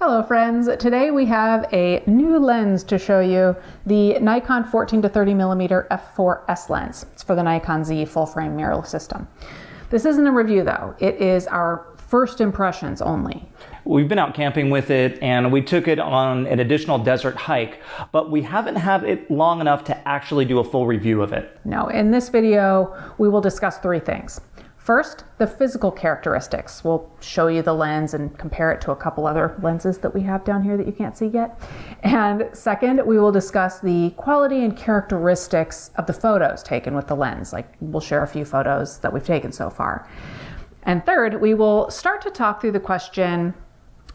Hello friends, today we have a new lens to show you, the Nikon 14-30mm f4S lens. It's for the Nikon Z full frame mirrorless system. This isn't a review though, it is our first impressions only. We've been out camping with it and we took it on an additional desert hike, but we haven't had it long enough to actually do a full review of it. No, in this video we will discuss three things. First, the physical characteristics. We'll show you the lens and compare it to a couple other lenses that we have down here that you can't see yet. And second, we will discuss the quality and characteristics of the photos taken with the lens. Like, we'll share a few photos that we've taken so far. And third, we will start to talk through the question,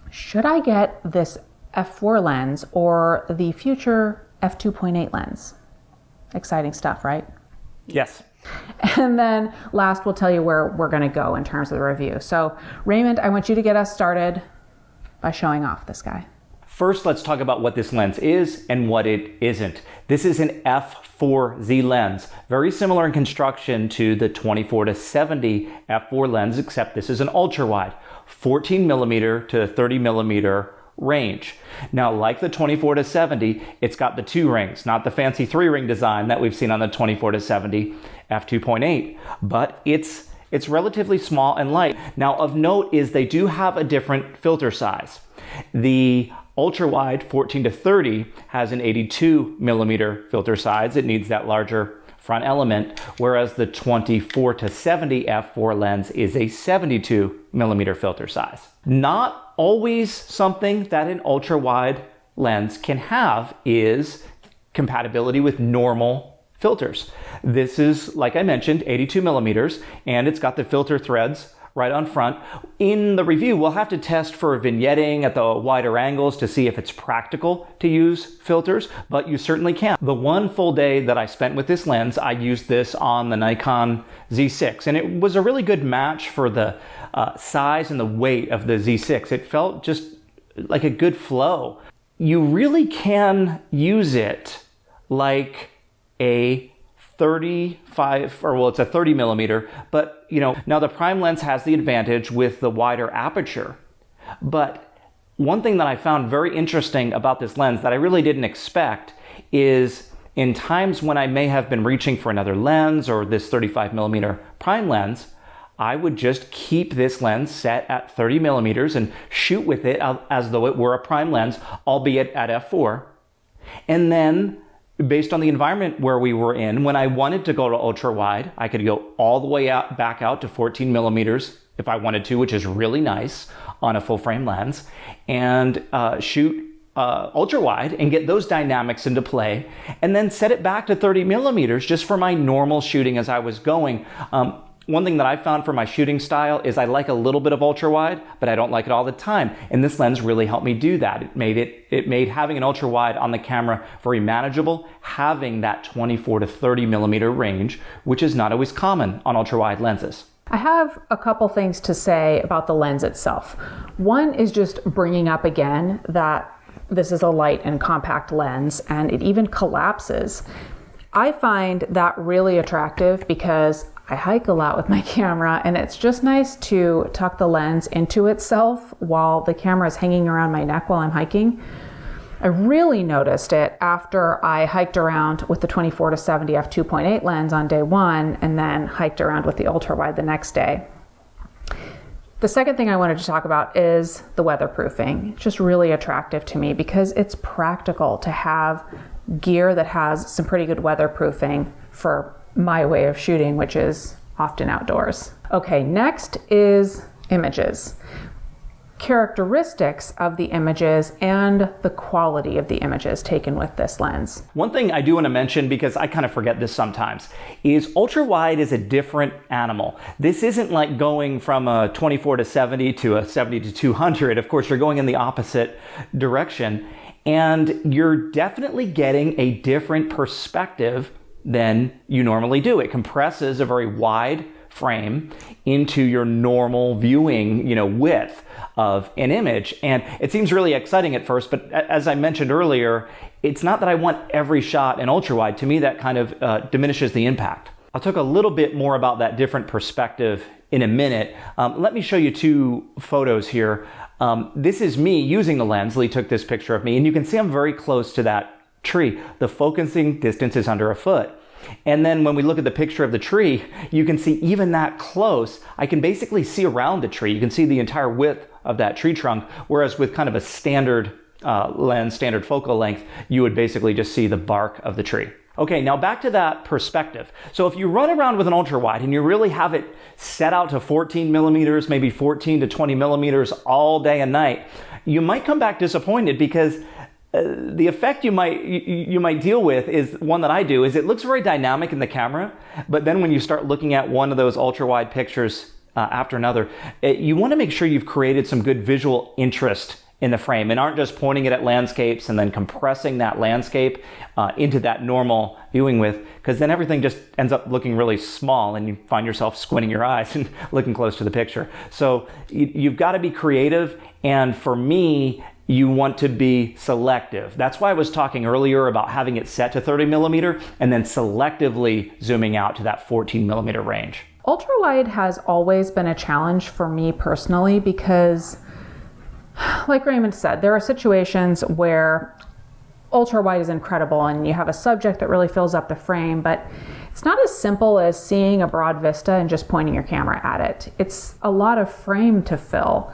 should I get this f4 lens or the future f2.8 lens? Exciting stuff, right? Yes. And then last, we'll tell you where we're going to go in terms of the review. So Raymond, I want you to get us started by showing off this guy. First, let's talk about what this lens is and what it isn't. This is an f4Z lens, very similar in construction to the 24-70 f4 lens, except this is an ultra wide, 14mm to 30mm range. Now, like the 24-70, it's got the two rings, not the fancy 3-ring design that we've seen on the 24-70 f2.8, but it's relatively small and light. Now, of note is they do have a different filter size. The ultra wide 14-30 has an 82mm filter size. It needs that larger front element, whereas the 24-70 f4 lens is a 72mm filter size. Not always something that an ultra wide lens can have is compatibility with normal filters. This is, like I mentioned, 82mm, and it's got the filter threads right on front. In the review, we'll have to test for vignetting at the wider angles to see if it's practical to use filters, but you certainly can. The one full day that I spent with this lens, I used this on the Nikon Z6, and it was a really good match for the size and the weight of the Z6. It felt just like a good flow. You really can use it like a 35, or well, it's a 30mm, but you know, now the prime lens has the advantage with the wider aperture. But one thing that I found very interesting about this lens that I really didn't expect is in times when I may have been reaching for another lens or this 35mm prime lens, I would just keep this lens set at 30mm and shoot with it as though it were a prime lens, albeit at f4. And then based on the environment where we were in, when I wanted to go to ultra wide, I could go all the way out, back out to 14mm if I wanted to, which is really nice on a full frame lens, and shoot ultra wide and get those dynamics into play, and then set it back to 30mm just for my normal shooting as I was going. One thing that I found for my shooting style is I like a little bit of ultra wide, but I don't like it all the time. And this lens really helped me do that. It made having an ultra wide on the camera very manageable, having that 24-30mm range, which is not always common on ultra wide lenses. I have a couple things to say about the lens itself. One is just bringing up again that this is a light and compact lens, and it even collapses. I find that really attractive because I hike a lot with my camera, and it's just nice to tuck the lens into itself while the camera is hanging around my neck while I'm hiking. I really noticed it after I hiked around with the 24-70 f2.8 lens on day one and then hiked around with the ultra wide the next day. The second thing I wanted to talk about is the weatherproofing. It's just really attractive to me because it's practical to have gear that has some pretty good weatherproofing for my way of shooting, which is often outdoors. Okay, next is images. Characteristics of the images and the quality of the images taken with this lens. One thing I do want to mention, because I kind of forget this sometimes, is ultra wide is a different animal. This isn't like going from a 24-70 to a 70-200. Of course, you're going in the opposite direction, and you're definitely getting a different perspective than you normally do. It compresses a very wide frame into your normal viewing, width of an image. And it seems really exciting at first, but as I mentioned earlier, it's not that I want every shot in ultra wide. To me, that kind of diminishes the impact. I'll talk a little bit more about that different perspective in a minute. Let me show you two photos here. This is me using the lens. Leigh took this picture of me, and you can see I'm very close to that tree. The focusing distance is under a foot. And then when we look at the picture of the tree, you can see even that close, I can basically see around the tree. You can see the entire width of that tree trunk, whereas with kind of a standard lens, standard focal length, you would basically just see the bark of the tree. Okay, now back to that perspective. So if you run around with an ultra wide and you really have it set out to 14 millimeters, maybe 14 to 20 millimeters all day and night, you might come back disappointed because the effect you might deal with is one that I do, is it looks very dynamic in the camera, but then when you start looking at one of those ultra wide pictures after another, you want to make sure you've created some good visual interest in the frame and aren't just pointing it at landscapes and then compressing that landscape into that normal viewing width, because then everything just ends up looking really small and you find yourself squinting your eyes and looking close to the picture. So you've got to be creative, and for me, you want to be selective. That's why I was talking earlier about having it set to 30 millimeter and then selectively zooming out to that 14 millimeter range. Ultra wide has always been a challenge for me personally because, like Raymond said, there are situations where ultra wide is incredible and you have a subject that really fills up the frame, but it's not as simple as seeing a broad vista and just pointing your camera at it. It's a lot of frame to fill.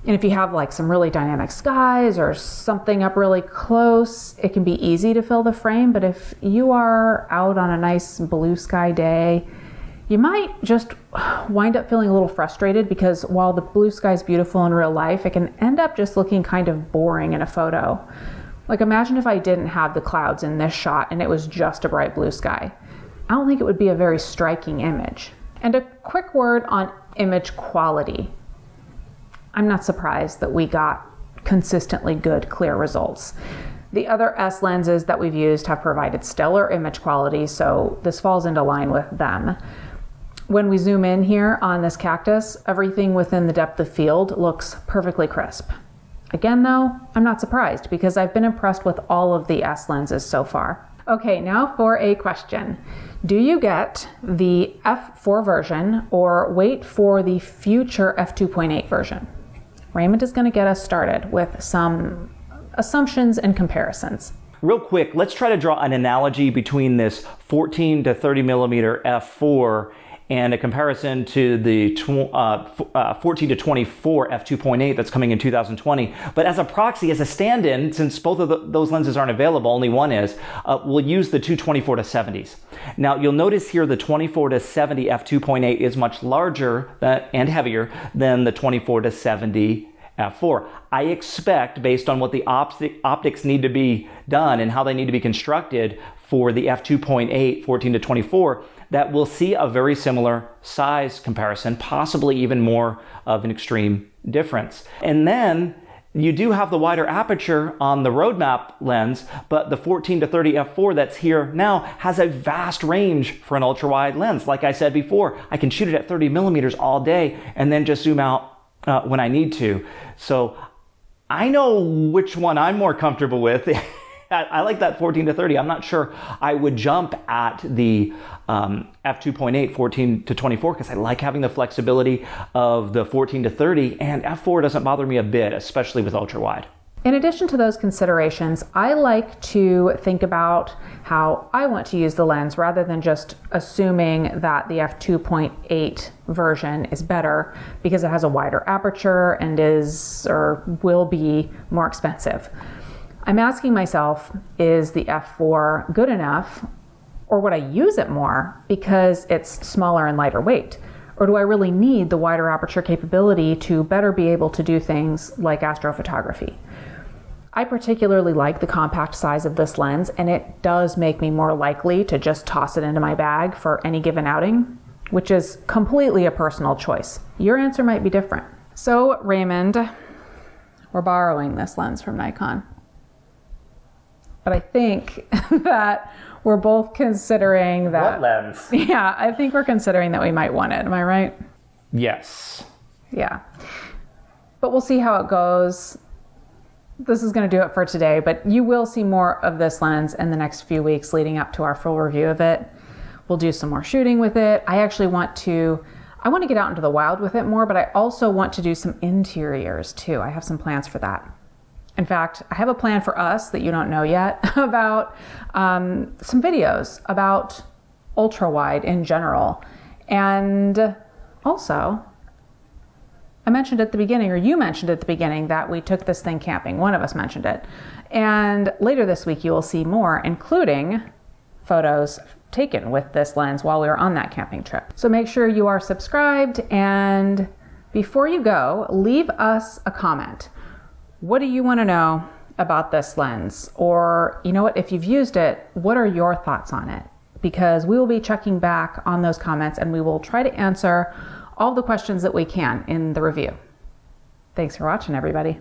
And if you have like some really dynamic skies or something up really close, it can be easy to fill the frame. But if you are out on a nice blue sky day, you might just wind up feeling a little frustrated because while the blue sky is beautiful in real life, it can end up just looking kind of boring in a photo. Like imagine if I didn't have the clouds in this shot and it was just a bright blue sky. I don't think it would be a very striking image. And a quick word on image quality. I'm not surprised that we got consistently good, clear results. The other S lenses that we've used have provided stellar image quality, so this falls into line with them. When we zoom in here on this cactus, everything within the depth of field looks perfectly crisp. Again though, I'm not surprised because I've been impressed with all of the S lenses so far. Okay, now for a question. Do you get the f4 version or wait for the future f2.8 version? Raymond is going to get us started with some assumptions and comparisons. Real quick, let's try to draw an analogy between this 14 to 30 millimeter f4 and a comparison to the 14 to 24 f2.8 that's coming in 2020. But as a proxy, as a stand-in, since both of those lenses aren't available, only one is, we'll use the 224 to 70s. Now you'll notice here the 24 to 70 f2.8 is much larger and heavier than the 24 to 70 f4. I expect, based on what the optics need to be done and how they need to be constructed for the f2.8 14 to 24, that we'll see a very similar size comparison, possibly even more of an extreme difference. And then you do have the wider aperture on the roadmap lens, but the 14 to 30 f4 that's here now has a vast range for an ultra wide lens. Like I said before, I can shoot it at 30 millimeters all day and then just zoom out when I need to. So I know which one I'm more comfortable with. I like that 14 to 30. I'm not sure I would jump at the f2.8 14 to 24 because I like having the flexibility of the 14 to 30, and f4 doesn't bother me a bit, especially with ultra wide. In addition to those considerations, I like to think about how I want to use the lens rather than just assuming that the f2.8 version is better because it has a wider aperture and is or will be more expensive. I'm asking myself, is the f4 good enough, or would I use it more because it's smaller and lighter weight? Or do I really need the wider aperture capability to better be able to do things like astrophotography? I particularly like the compact size of this lens, and it does make me more likely to just toss it into my bag for any given outing, which is completely a personal choice. Your answer might be different. So Raymond, we're borrowing this lens from Nikon. But I think that we're both considering that... What lens? Yeah, I think we're considering that we might want it. Am I right? Yes. Yeah. But we'll see how it goes. This is going to do it for today, but you will see more of this lens in the next few weeks leading up to our full review of it. We'll do some more shooting with it. I I want to get out into the wild with it more, but I also want to do some interiors too. I have some plans for that. In fact, I have a plan for us that you don't know yet about some videos about ultra wide in general. And also, I mentioned at the beginning, or you mentioned at the beginning, that we took this thing camping. One of us mentioned it. And later this week, you will see more, including photos taken with this lens while we were on that camping trip. So make sure you are subscribed, and before you go, leave us a comment. What do you want to know about this lens? Or, you know what, if you've used it, what are your thoughts on it? Because we will be checking back on those comments, and we will try to answer all the questions that we can in the review. Thanks for watching, everybody.